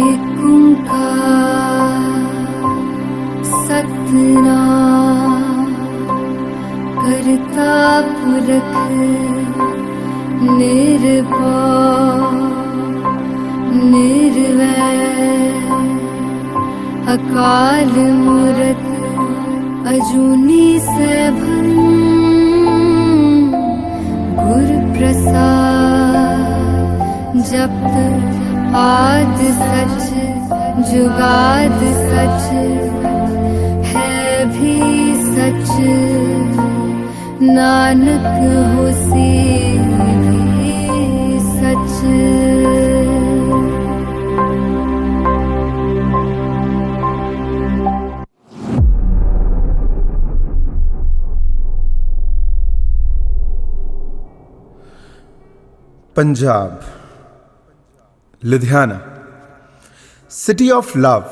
एक ओंकार सतनाम करता पुरख निर्भय निर्वैर अकाल मूरत अजूनी सैभं गुर प्रसाद जप आद सच जुगाद सच है भी सच नानक होसी भी सच। Punjab, Ludhiana, city of love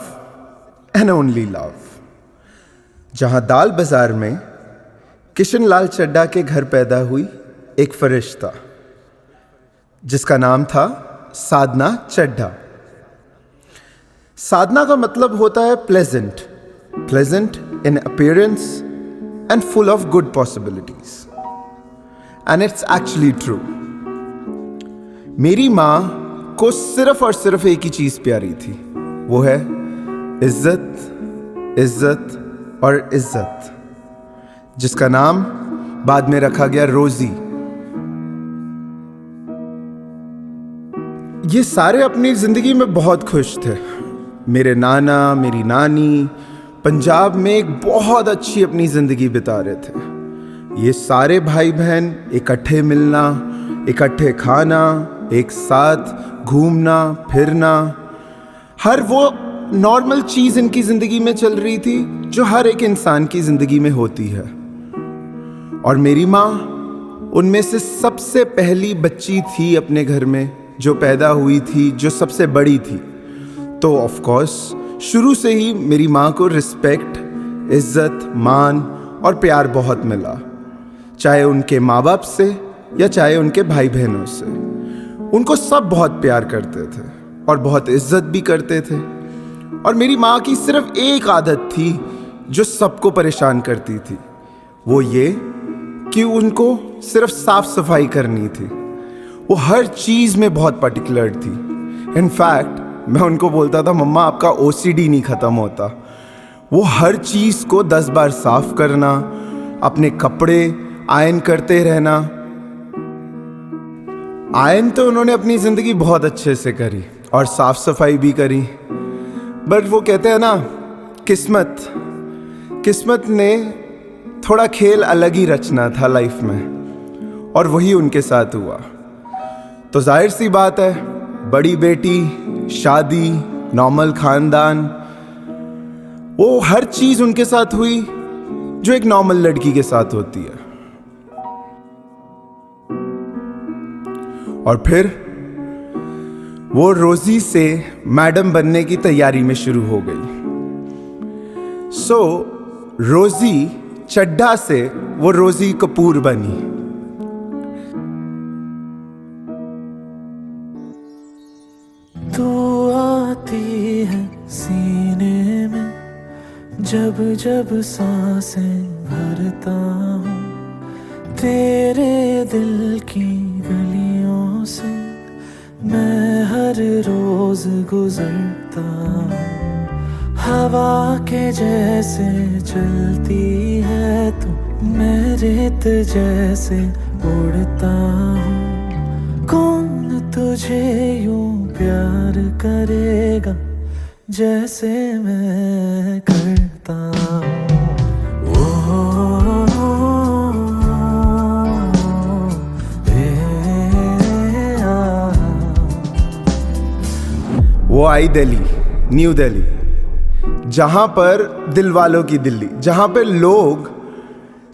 and only love, जहां दाल बाजार में किशन लाल चड्ढा के घर पैदा हुई एक फरिश्ता जिसका नाम था साधना चड्ढा। साधना का मतलब होता है pleasant, pleasant in appearance and full of good possibilities, and it's actually true. मेरी माँ को सिर्फ और सिर्फ एक ही चीज प्यारी थी, वो है इज्जत, इज्जत और इज्जत, जिसका नाम बाद में रखा गया रोजी। ये सारे अपनी जिंदगी में बहुत खुश थे। मेरे नाना, मेरी नानी पंजाब में एक बहुत अच्छी अपनी जिंदगी बिता रहे थे। ये सारे भाई बहन इकट्ठे मिलना, इकट्ठे खाना, एक साथ घूमना फिरना, हर वो नॉर्मल चीज इनकी जिंदगी में चल रही थी जो हर एक इंसान की जिंदगी में होती है। और मेरी माँ उनमें से सबसे पहली बच्ची थी अपने घर में, जो पैदा हुई थी, जो सबसे बड़ी थी। तो ऑफ कोर्स शुरू से ही मेरी माँ को रिस्पेक्ट, इज्जत, मान और प्यार बहुत मिला, चाहे उनके माँ बाप से या चाहे उनके भाई बहनों से। उनको सब बहुत प्यार करते थे और बहुत इज्जत भी करते थे। और मेरी माँ की सिर्फ एक आदत थी जो सबको परेशान करती थी, वो ये कि उनको सिर्फ साफ सफाई करनी थी। वो हर चीज में बहुत पर्टिकुलर थी। इनफैक्ट मैं उनको बोलता था, मम्मा आपका ओसीडी नहीं खत्म होता। वो हर चीज को 10 बार साफ करना, अपने कपड़े आयन करते रहना। आयन तो उन्होंने अपनी जिंदगी बहुत अच्छे से करी और साफ सफाई भी करी, बट वो कहते हैं ना, किस्मत ने थोड़ा खेल अलग ही रचना था लाइफ में, और वही उनके साथ हुआ। तो जाहिर सी बात है, बड़ी बेटी, शादी, नॉर्मल खानदान, वो हर चीज उनके साथ हुई जो एक नॉर्मल लड़की के साथ होती है। और फिर वो रोजी से मैडम बनने की तैयारी में शुरू हो गई। सो रोजी चड्ढा से वो रोजी कपूर बनी। तू आती है सीने में जब जब सांसें भरता हूँ, तेरे दिल की गलियों से मैं हर रोज गुजरता हूँ। हवा के जैसे चलती है तू, मैं रेत जैसे उड़ता हूँ। कौन तुझे यूं प्यार करेगा जैसे मैं करता हूँ। वो आई दिल्ली, न्यू दिल्ली, जहां पर दिल वालों की दिल्ली, जहां पर लोग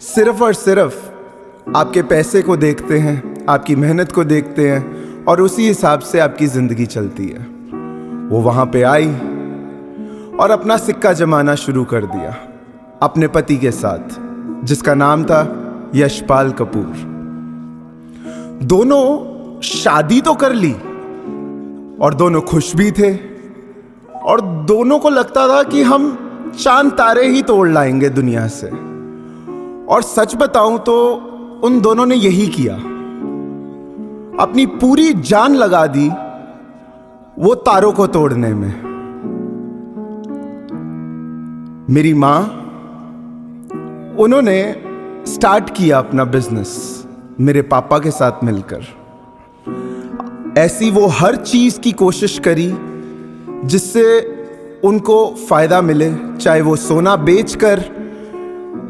सिर्फ और सिर्फ आपके पैसे को देखते हैं, आपकी मेहनत को देखते हैं, और उसी हिसाब से आपकी जिंदगी चलती है। वो वहां पे आई और अपना सिक्का जमाना शुरू कर दिया अपने पति के साथ, जिसका नाम था यशपाल कपूर। दोनों शादी तो कर ली और दोनों खुश भी थे, और दोनों को लगता था कि हम चांद तारे ही तोड़ लाएंगे दुनिया से। और सच बताऊं तो उन दोनों ने यही किया, अपनी पूरी जान लगा दी वो तारों को तोड़ने में। मेरी मां, उन्होंने स्टार्ट किया अपना बिजनेस मेरे पापा के साथ मिलकर। ऐसी वो हर चीज की कोशिश करी जिससे उनको फायदा मिले, चाहे वो सोना बेचकर,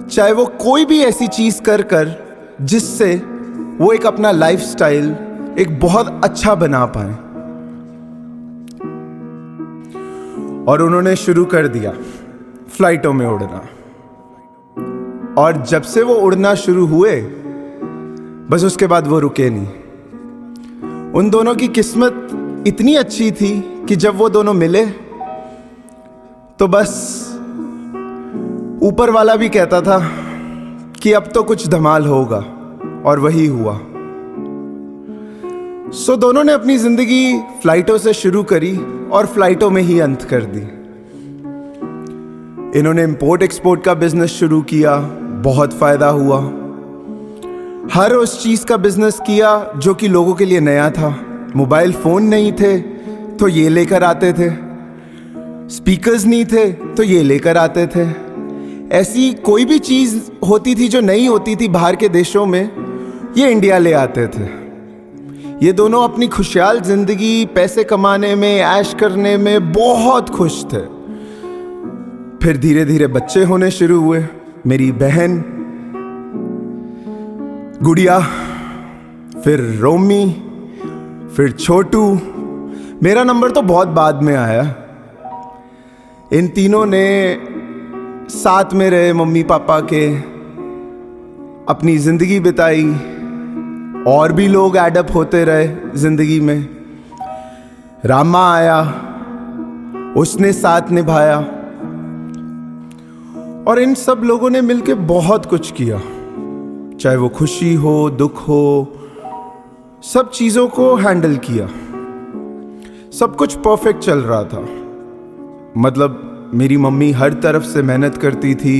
चाहे वो कोई भी ऐसी चीज कर कर जिससे वो एक अपना लाइफस्टाइल एक बहुत अच्छा बना पाए। और उन्होंने शुरू कर दिया फ्लाइटों में उड़ना। और जब से वो उड़ना शुरू हुए, बस उसके बाद वो रुके नहीं। उन दोनों की किस्मत इतनी अच्छी थी कि जब वो दोनों मिले तो बस ऊपर वाला भी कहता था कि अब तो कुछ धमाल होगा, और वही हुआ। सो दोनों ने अपनी जिंदगी फ्लाइटों से शुरू करी और फ्लाइटों में ही अंत कर दी। इन्होंने इंपोर्ट एक्सपोर्ट का बिजनेस शुरू किया, बहुत फायदा हुआ। हर उस चीज का बिजनेस किया जो कि लोगों के लिए नया था। मोबाइल फोन नहीं थे तो ये लेकर आते थे, स्पीकर्स नहीं थे तो ये लेकर आते थे। ऐसी कोई भी चीज होती थी जो नई होती थी बाहर के देशों में, ये इंडिया ले आते थे। ये दोनों अपनी खुशहाल जिंदगी, पैसे कमाने में, ऐश करने में बहुत खुश थे। फिर धीरे धीरे बच्चे होने शुरू हुए। मेरी बहन गुड़िया, फिर रोमी, फिर छोटू। मेरा नंबर तो बहुत बाद में आया। इन तीनों ने साथ में रहे मम्मी पापा के, अपनी जिंदगी बिताई। और भी लोग एडअप होते रहे जिंदगी में। रामा आया, उसने साथ निभाया। और इन सब लोगों ने मिलकर बहुत कुछ किया, चाहे वो खुशी हो, दुख हो, सब चीजों को हैंडल किया। सब कुछ परफेक्ट चल रहा था। मतलब मेरी मम्मी हर तरफ से मेहनत करती थी,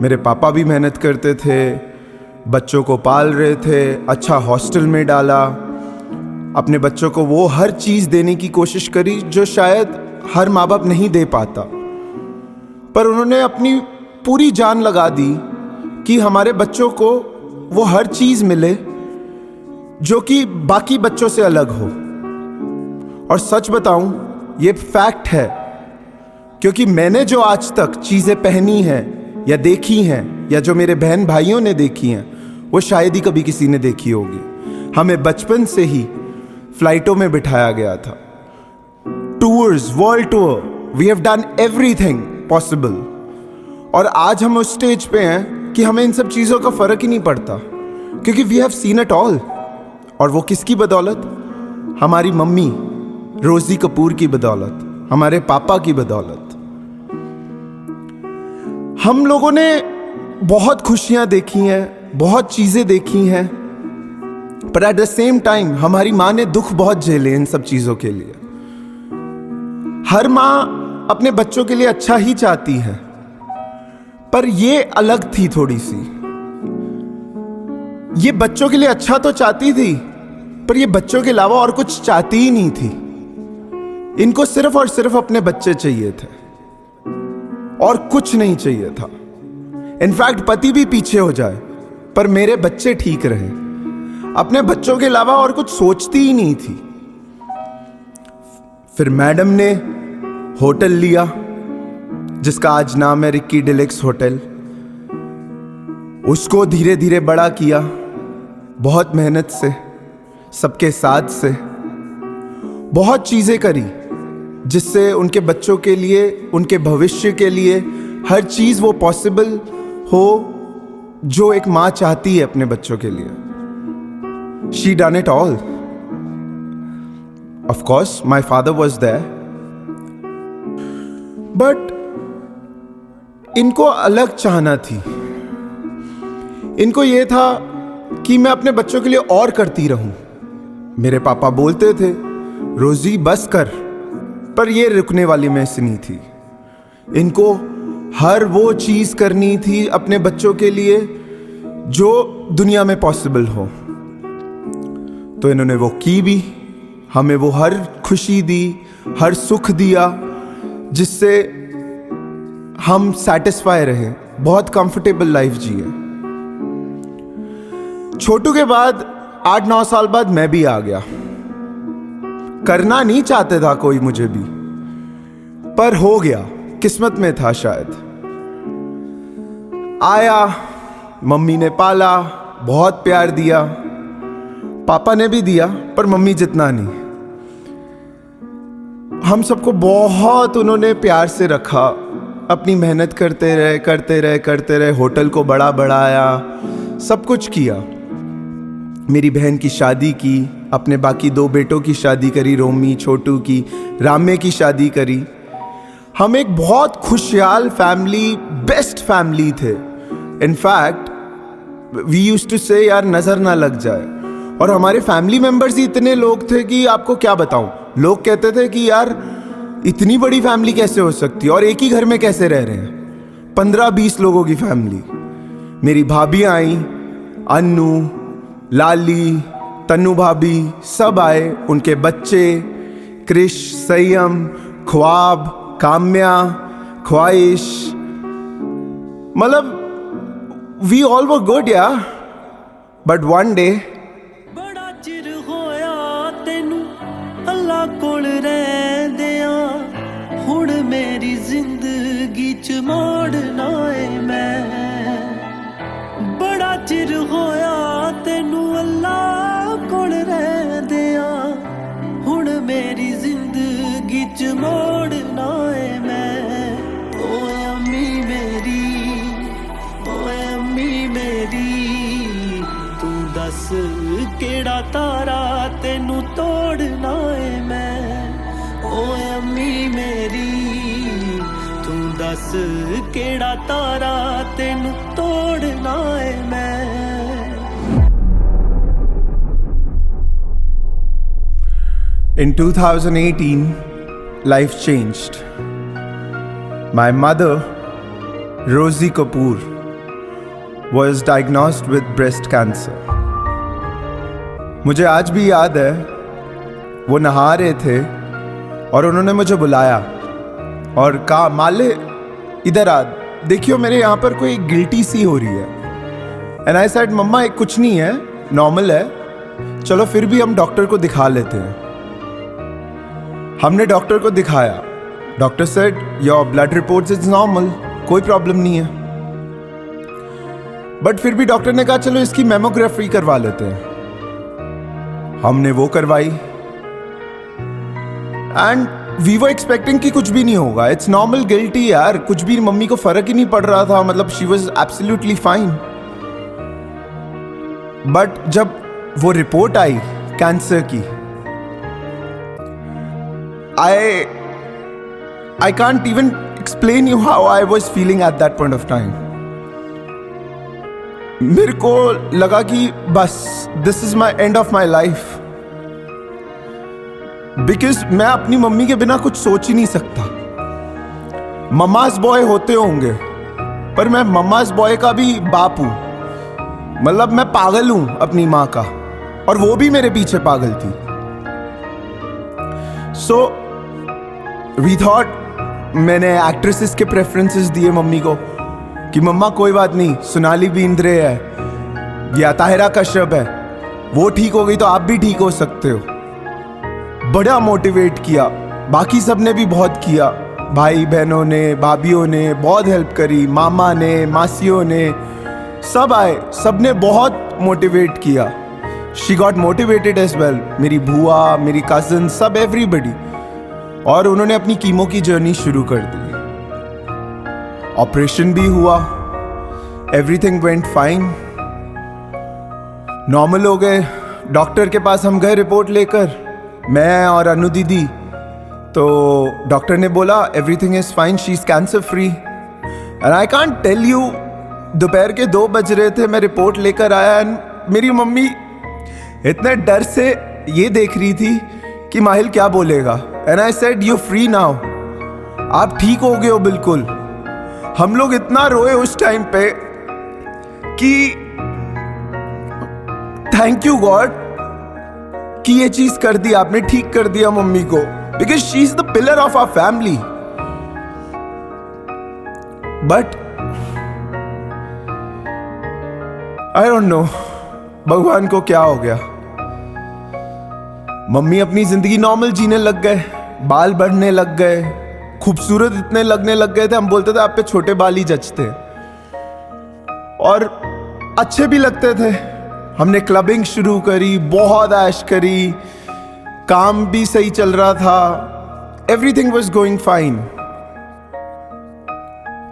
मेरे पापा भी मेहनत करते थे, बच्चों को पाल रहे थे, अच्छा हॉस्टल में डाला, अपने बच्चों को वो हर चीज देने की कोशिश करी जो शायद हर माँ बाप नहीं दे पाता। पर उन्होंने अपनी पूरी जान लगा दी कि हमारे बच्चों को वो हर चीज मिले जो कि बाकी बच्चों से अलग हो। और सच बताऊं, ये फैक्ट है, क्योंकि मैंने जो आज तक चीजें पहनी हैं या देखी हैं या जो मेरे बहन भाइयों ने देखी हैं, वो शायद ही कभी किसी ने देखी होगी। हमें बचपन से ही फ्लाइटों में बिठाया गया था। Tours, world tour, we have done everything possible. और आज हम उस स्टेज पे हैं कि हमें इन सब चीज़ों का फर्क ही नहीं पड़ता, क्योंकि we have seen it all. और वो किसकी बदौलत? हमारी मम्मी रोजी कपूर की बदौलत, हमारे पापा की बदौलत। हम लोगों ने बहुत खुशियां देखी हैं, बहुत चीजें देखी हैं, पर एट द सेम टाइम हमारी माँ ने दुख बहुत झेले इन सब चीजों के लिए। हर माँ अपने बच्चों के लिए अच्छा ही चाहती है, पर ये अलग थी थोड़ी सी। ये बच्चों के लिए अच्छा तो चाहती थी, पर ये बच्चों के अलावा और कुछ चाहती ही नहीं थी। इनको सिर्फ और सिर्फ अपने बच्चे चाहिए थे और कुछ नहीं चाहिए था। इनफैक्ट पति भी पीछे हो जाए पर मेरे बच्चे ठीक रहे। अपने बच्चों के अलावा और कुछ सोचती ही नहीं थी। फिर मैडम ने होटल लिया जिसका आज नाम है रिक्की डिलक्स होटल। उसको धीरे धीरे बड़ा किया, बहुत मेहनत से, सबके साथ से। बहुत चीजें करी जिससे उनके बच्चों के लिए, उनके भविष्य के लिए हर चीज वो पॉसिबल हो जो एक माँ चाहती है अपने बच्चों के लिए। She done it all. Of course my father was there, but इनको अलग चाहना थी। इनको ये था कि मैं अपने बच्चों के लिए और करती रहूं। मेरे पापा बोलते थे, रोजी बस कर, पर ये रुकने वाली मैस नहीं थी। इनको हर वो चीज़ करनी थी अपने बच्चों के लिए जो दुनिया में पॉसिबल हो। तो इन्होंने वो की भी, हमें वो हर खुशी दी, हर सुख दिया जिससे हम सेटिस्फाई रहे, बहुत कंफर्टेबल लाइफ जिए। छोटू के बाद 8-9 साल बाद मैं भी आ गया। करना नहीं चाहते था कोई मुझे भी, पर हो गया, किस्मत में था शायद। आया, मम्मी ने पाला, बहुत प्यार दिया, पापा ने भी दिया, पर मम्मी जितना नहीं। हम सबको बहुत उन्होंने प्यार से रखा, अपनी मेहनत करते रहे, होटल को बड़ा बढ़ाया, सब कुछ किया। मेरी बहन की शादी की, अपने बाकी 2 बेटों की शादी करी, रोमी छोटू की, रामे की शादी करी। हम एक बहुत खुशहाल फैमिली, बेस्ट फैमिली थे। इनफैक्ट वी यूज्ड टू से यार नज़र ना लग जाए। और हमारे फैमिली मेंबर्स ही इतने लोग थे कि आपको क्या बताऊं। लोग कहते थे कि यार इतनी बड़ी फैमिली कैसे हो सकती है और एक ही घर में कैसे रह रहे हैं। 15-20 लोगों की फैमिली। मेरी भाभी आई, अन्नू, लाली, तन्नू भाभी, सब आए, उनके बच्चे, क्रिश, संयम, ख्वाब, काम्या, ख्वाहिश, मतलब वी ऑल वर गुड या। बट वन डे बड़ा चिर होया तेनू अल्लाह कोल रहंदियां, हुण मेरी जिंदगी च मोड़ना है मैं। बड़ा चिर होया तेनू अल्लाह कोल रहंदियां, हुण मेरी जिंदगी च मोड़ना है मैं। ओए अम्मी मेरी, तू दस केड़ा तारा तेनू तोड़ना है मैं। ओए अम्मी मेरी, तू दस केड़ा तारा तेनू तोड़ना है मैं। In 2018, life changed. My mother, Rosie Kapoor, was diagnosed with breast cancer. मुझे आज भी याद है, वो नहा रहे थे और उन्होंने मुझे बुलाया और कहा, माले इधर आ, देखियो मेरे यहाँ पर कोई गिल्टी सी हो रही है। एंड आई सेड, मम्मा एक कुछ नहीं है, नॉर्मल है, चलो फिर भी हम डॉक्टर को दिखा लेते हैं। हमने डॉक्टर को दिखाया। Doctor said your blood reports is normal, कोई प्रॉब्लम नहीं है। बट फिर भी डॉक्टर ने कहा चलो इसकी मेमोग्राफी करवा लेते हैं। हमने वो करवाई एंड वी वर एक्सपेक्टिंग कि कुछ भी नहीं होगा, इट्स नॉर्मल गिल्टी यार, कुछ भी, मम्मी को फर्क ही नहीं पड़ रहा था, मतलब she was absolutely fine. But जब वो रिपोर्ट आई कैंसर की, I can't even explain you how I was feeling at that point of time. मेरे को लगा कि बस this is my end of my life. Because मैं अपनी मम्मी के बिना कुछ सोच ही नहीं सकता। ममाज बॉय होते होंगे, पर मैं ममाज बॉय का भी बाप हूं। मतलब मैं पागल हूं अपनी माँ का, और वो भी मेरे पीछे पागल थी। So we thought, मैंने एक्ट्रेसेस के प्रेफरेंसेस दिए मम्मी को कि मम्मा कोई बात नहीं, सोनाली बिंद्रे है या ताहिरा कश्यप है, वो ठीक हो गई तो आप भी ठीक हो सकते हो। बड़ा मोटिवेट किया, बाकी सब ने भी बहुत किया, भाई बहनों ने, भाभीियों ने बहुत हेल्प करी, मामा ने, मासियों ने, सब आए, सब ने बहुत मोटिवेट किया। She got motivated as well, मेरी बुआ, मेरी कजिन, सब, एवरीबडी। और उन्होंने अपनी कीमो की जर्नी शुरू कर दी। ऑपरेशन भी हुआ, एवरीथिंग वेंट फाइन, नॉर्मल हो गए। डॉक्टर के पास हम गए रिपोर्ट लेकर, मैं और अनु दीदी। तो डॉक्टर ने बोला everything is fine, she is cancer free. And I can't tell you, दोपहर के 2 बज रहे थे, मैं रिपोर्ट लेकर आया एंड मेरी मम्मी इतने डर से ये देख रही थी कि माहिल क्या बोलेगा। And I said you free now, आप ठीक हो गए हो बिल्कुल। हम लोग इतना रोए उस टाइम पे कि थैंक यू गॉड कि ये चीज कर दी आपने, ठीक कर दिया मम्मी को, because she is the pillar of our family. But I don't know भगवान को क्या हो गया। मम्मी अपनी जिंदगी नॉर्मल जीने लग गए, बाल बढ़ने लग गए, खूबसूरत इतने लगने लग गए थे, हम बोलते थे आप पे छोटे बाल ही जचते, और अच्छे भी लगते थे। हमने क्लबिंग शुरू करी, बहुत ऐश करी, काम भी सही चल रहा था, एवरीथिंग वाज गोइंग फाइन।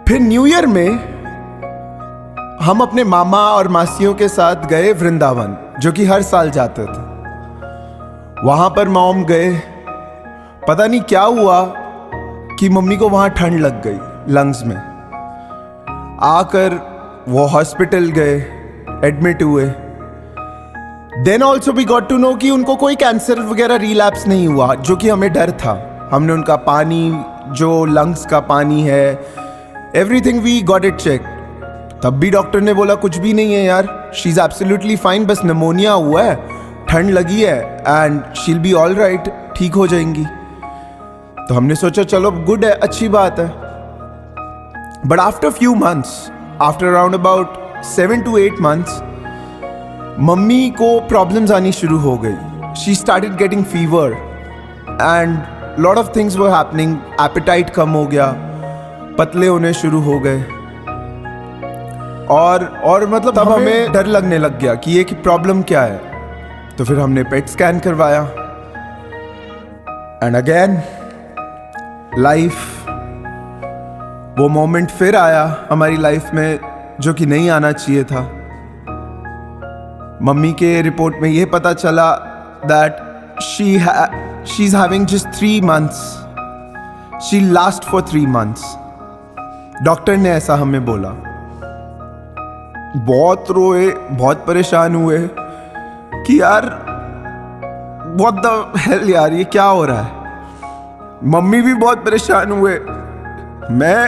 फिर न्यू ईयर में हम अपने मामा और मासियों के साथ गए वृंदावन, जो कि हर साल जाते थे। वहां पर मॉम गए, पता नहीं क्या हुआ कि मम्मी को वहां ठंड लग गई लंग्स में। आकर वो हॉस्पिटल गए, एडमिट हुए। Then also we got to know कि उनको कोई कैंसर वगैरह रिलैप्स नहीं हुआ, जो कि हमें डर था। हमने उनका पानी, जो लंग्स का पानी है, everything we got it check. तब भी डॉक्टर ने बोला कुछ भी नहीं है यार, शी इज एब्सोल्युटली फाइन, बस निमोनिया हुआ है, ठंड लगी है and she will be all right, ठीक हो जाएंगी। तो हमने सोचा चलो गुड है, अच्छी बात है। But after few months, after around about 7 to 8 months, mummy को प्रॉब्लम्स आनी शुरू हो गई। She started getting fever and lot of things were happening. Appetite कम हो गया, पतले होने शुरू हो गए, और मतलब तब हमें डर लगने लग गया कि ये कि प्रॉब्लम क्या है। तो फिर हमने पेट स्कैन करवाया एंड अगेन लाइफ, वो मोमेंट फिर आया हमारी लाइफ में जो कि नहीं आना चाहिए था। मम्मी के रिपोर्ट में ये पता चला that she is having just 3 months, she last for 3 months। Doctor ने ऐसा हमें बोला। बहुत रोए, बहुत परेशान हुए कि यार व्हाट द हेल यार, ये क्या हो रहा है। मम्मी भी बहुत परेशान हुए। मैं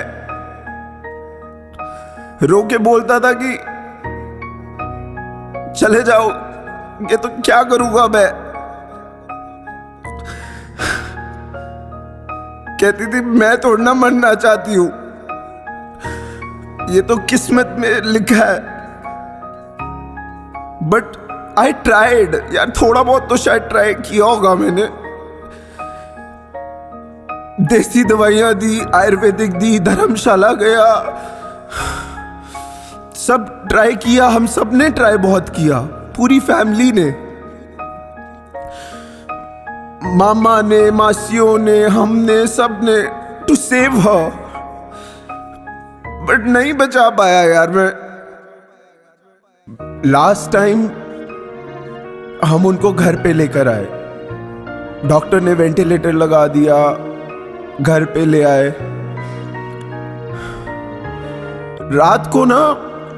रो के बोलता था कि चले जाओ, ये तो क्या करूंगा मैं। कहती थी मैं थोड़ा मरना चाहती हूं, ये तो किस्मत में लिखा है। बट आई ट्राइड यार, थोड़ा बहुत तो शायद ट्राई किया होगा मैंने। देसी दवाइयां दी, आयुर्वेदिक दी, धर्मशाला गया, सब ट्राई किया। हम सब ने ट्राई बहुत किया, पूरी फैमिली ने, मामा ने, मासियों ने, हमने, सब ने, टू सेव हर। बट नहीं बचा पाया यार मैं। लास्ट टाइम हम उनको घर पे लेकर आए, डॉक्टर ने वेंटिलेटर लगा दिया, घर पे ले आए। रात को ना,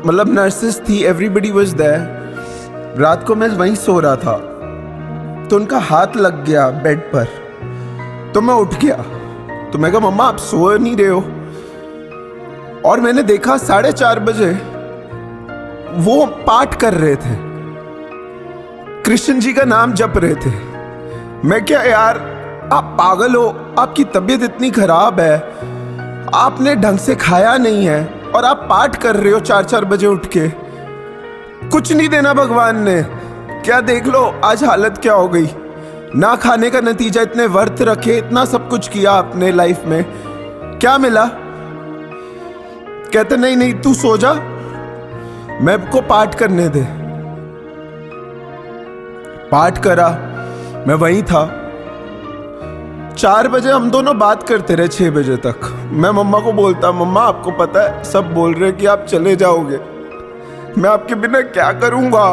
मतलब नर्सेस थी, एवरीबडी वाज देयर। रात को मैं वहीं सो रहा था, तो उनका हाथ लग गया बेड पर, तो मैं उठ गया। तो मैं कहा मम्मा आप सो नहीं रहे हो? और मैंने देखा 4:30 बजे वो पाठ कर रहे थे, कृष्ण जी का नाम जप रहे थे। मैं क्या यार, आप पागल हो, आपकी तबीयत इतनी खराब है, आपने ढंग से खाया नहीं है और आप पाठ कर रहे हो 4-4 बजे उठ के। कुछ नहीं देना भगवान ने, क्या देख लो आज हालत क्या हो गई। ना खाने का नतीजा, इतने व्रत रखे, इतना सब कुछ किया आपने लाइफ में, क्या मिला? कहते नहीं नहीं तू सो जा, मैं को पाठ करने दे। पाठ करा, मैं वहीं था। 4 बजे हम दोनों बात करते रहे 6 बजे तक। मैं मम्मा को बोलता, मम्मा आपको पता है सब बोल रहे कि आप चले जाओगे, मैं आपके बिना क्या करूंगा,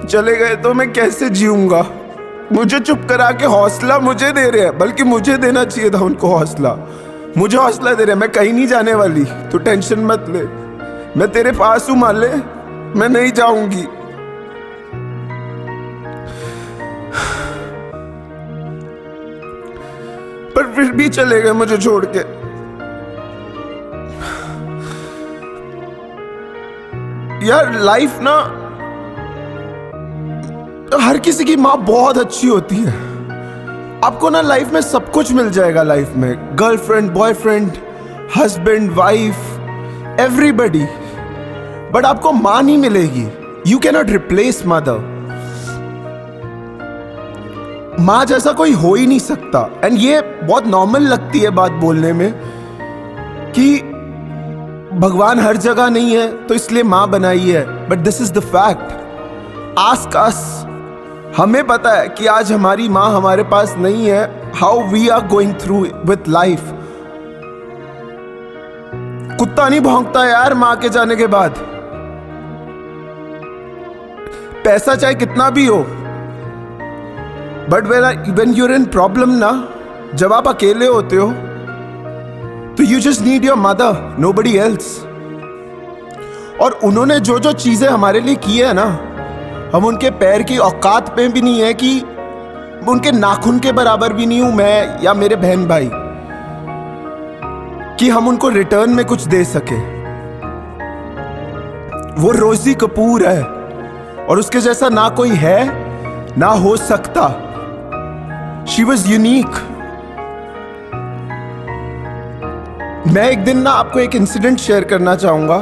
चले गए तो मैं कैसे जीऊंगा। मुझे चुप करा के हौसला मुझे दे रहे हैं, बल्कि मुझे देना चाहिए था उनको हौसला। मुझे हौसला दे रहे हैं, मैं कहीं नहीं जाने वाली, तू टेंशन मत ले, मैं तेरे पास हूं, मान ले, मैं नहीं जाऊंगी। पर फिर भी चले गए मुझे छोड़ के। यार लाइफ ना, हर किसी की माँ बहुत अच्छी होती है। आपको ना लाइफ में सब कुछ मिल जाएगा, लाइफ में girlfriend, boyfriend, husband, wife, everybody, but आपको माँ नहीं मिलेगी। You can not replace mother. माँ जैसा कोई हो ही नहीं सकता। एंड ये बहुत नॉर्मल लगती है बात बोलने में कि भगवान हर जगह नहीं है तो इसलिए माँ बनाई है, but this is the fact. Ask us. हमें पता है कि आज हमारी माँ हमारे पास नहीं है, how we are going through with life. कुत्ता नहीं भौंकता यार माँ के जाने के बाद, पैसा चाहे कितना भी हो, but when you're in problem ना, जब आप अकेले होते हो तो you just need your mother, nobody else। और उन्होंने जो जो चीजें हमारे लिए की है ना, हम उनके पैर की औकात पे भी नहीं है कि उनके नाखून के बराबर भी नहीं हूं मैं या मेरे बहन भाई कि हम उनको रिटर्न में कुछ दे सके। वो रोजी कपूर है और उसके जैसा ना कोई है ना हो सकता। She was unique. मैं एक दिन ना आपको एक इंसिडेंट शेयर करना चाहूंगा।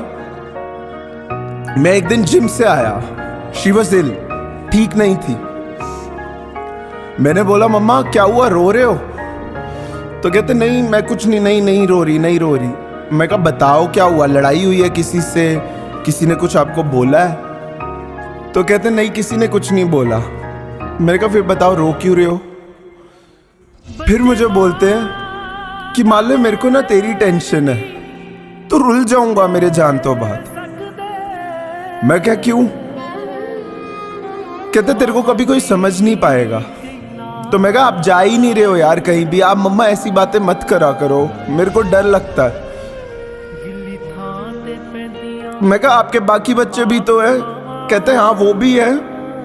मैं एक दिन जिम से आया, शी वॉज इल, ठीक नहीं थी। मैंने बोला मम्मा क्या हुआ, रो रहे हो? तो कहते नहीं मैं कुछ नहीं रो रही। मैं कहा बताओ क्या हुआ, लड़ाई हुई है किसी से, किसी ने कुछ आपको बोला है? तो कहते नहीं किसी ने कुछ नहीं बोला। मैंने कहा फिर बताओ रो क्यों रहे हो? फिर मुझे बोलते हैं कि मान ले मेरे को ना तेरी टेंशन है, तो रुल जाऊंगा मेरे जान तो बाद। मैं क्या क्यों? कहते तेरे को कभी कोई समझ नहीं पाएगा। तो मैं कहा आप जा ही नहीं रहे हो यार कहीं भी, आप मम्मा ऐसी बातें मत करा करो, मेरे को डर लगता है। मैं कहा आपके बाकी बच्चे भी तो है। कहते हैं हाँ वो भी है,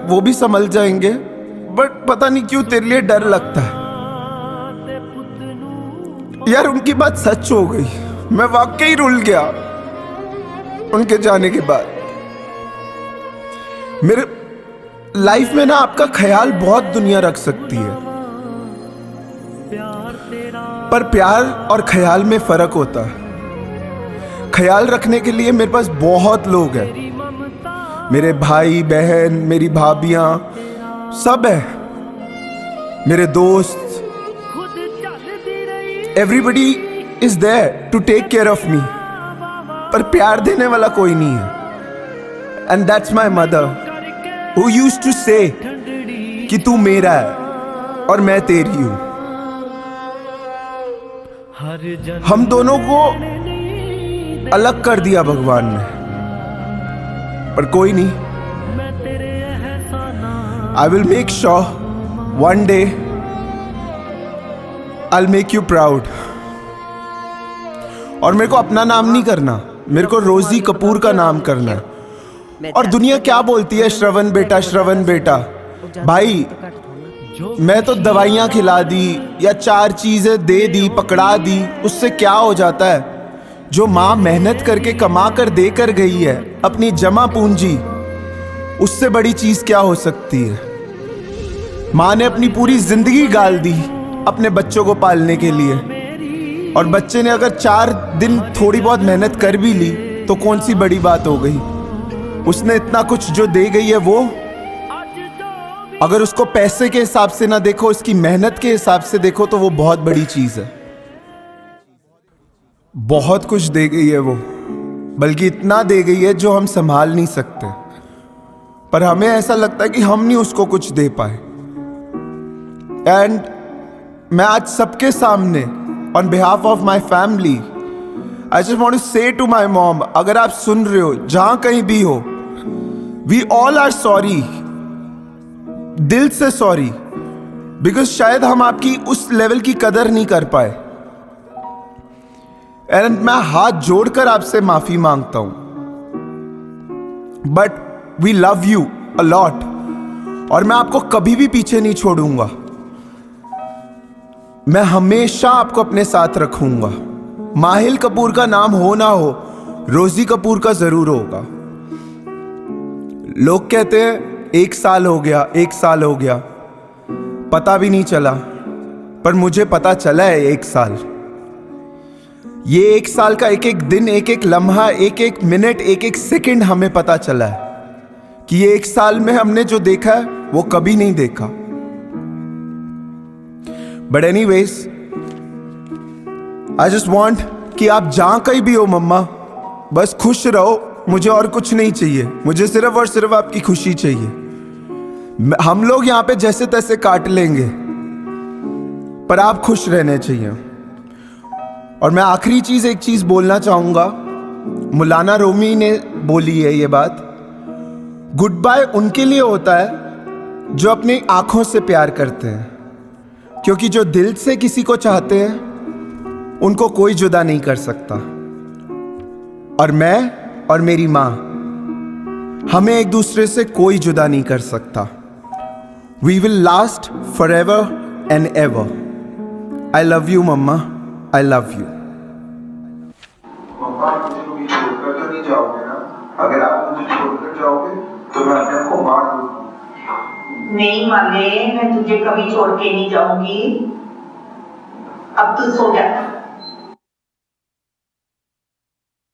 वो भी संभल जाएंगे, बट पता नहीं क्यों तेरे लिए डर लगता है। यार उनकी बात सच हो गई, मैं वाकई रुल गया उनके जाने के बाद। मेरे लाइफ में ना आपका ख्याल बहुत दुनिया रख सकती है, पर प्यार और ख्याल में फर्क होता है। ख्याल रखने के लिए मेरे पास बहुत लोग हैं, मेरे भाई बहन, मेरी भाभियां सब है, मेरे दोस्त, everybody is there to take care of me, पर प्यार देने वाला कोई नहीं है। And that's my mother who used to say कि तू मेरा है और मैं तेरी हूं। हम दोनों को अलग कर दिया भगवान ने, पर कोई नहीं। I will make sure one day I'll make you proud। और मेरे को अपना नाम नहीं करना, मेरे को रोजी कपूर का नाम करना है। और दुनिया क्या बोलती है, श्रवण बेटा, श्रवण बेटा। भाई मैं तो दवाइयाँ खिला दी या 4 चीजें दे दी, पकड़ा दी, उससे क्या हो जाता है? जो माँ मेहनत करके कमा कर दे कर गई है अपनी जमा पूंजी, उससे बड़ी चीज क्या हो सकती है? माँ ने अपनी पूरी जिंदगी गाल दी अपने बच्चों को पालने के लिए, और बच्चे ने अगर 4 दिन थोड़ी बहुत मेहनत कर भी ली तो कौन सी बड़ी बात हो गई? उसने इतना कुछ जो दे गई है वो, अगर उसको पैसे के हिसाब से ना देखो, उसकी मेहनत के हिसाब से देखो, तो वो बहुत बड़ी चीज है। बहुत कुछ दे गई है वो, बल्कि इतना दे गई है जो हम संभाल नहीं सकते, पर हमें ऐसा लगता है कि हम नहीं उसको कुछ दे पाए। एंड मैं आज सबके सामने on behalf of my family I just want to say to my mom, अगर आप सुन रहे हो जहां कहीं भी हो, वी ऑल आर सॉरी, दिल से सॉरी, बिकॉज शायद हम आपकी उस लेवल की कदर नहीं कर पाए। एंड मैं हाथ जोड़कर आपसे माफी मांगता हूं, but we love you a lot, और मैं आपको कभी भी पीछे नहीं छोड़ूंगा। मैं हमेशा आपको अपने साथ रखूंगा। माहिल कपूर का नाम हो ना हो, रोजी कपूर का जरूर होगा। लोग कहते हैं 1 साल हो गया, 1 साल हो गया, पता भी नहीं चला, पर मुझे पता चला है 1 साल। ये 1 साल का एक एक दिन, एक एक लम्हा, एक एक मिनट, एक एक सेकंड हमें पता चला है कि ये 1 साल में हमने जो देखा है वो कभी नहीं देखा। But anyways, I just want कि आप जहां कहीं भी हो मम्मा, बस खुश रहो। मुझे और कुछ नहीं चाहिए, मुझे सिर्फ और सिर्फ आपकी खुशी चाहिए। हम लोग यहां पे जैसे तैसे काट लेंगे, पर आप खुश रहने चाहिए। और मैं आखिरी चीज, एक चीज बोलना चाहूंगा। मौलाना रूमी ने बोली है ये बात, गुड बाय उनके लिए होता है जो अपनी आंखों से प्यार करते हैं, क्योंकि जो दिल से किसी को चाहते हैं उनको कोई जुदा नहीं कर सकता। और मैं और मेरी माँ, हमें एक दूसरे से कोई जुदा नहीं कर सकता। We will last for ever and ever. I love you mamma, I love you. Mamma, मुझे कभी छोड़कर तो नहीं जाओगे ना? अगर आप मुझे छोड़कर जाओगे तो मैं अपने आप को मार दूंगी। नहीं माले, मैं तुझे कभी छोड़ के नहीं जाऊंगी। अब तू सो जा।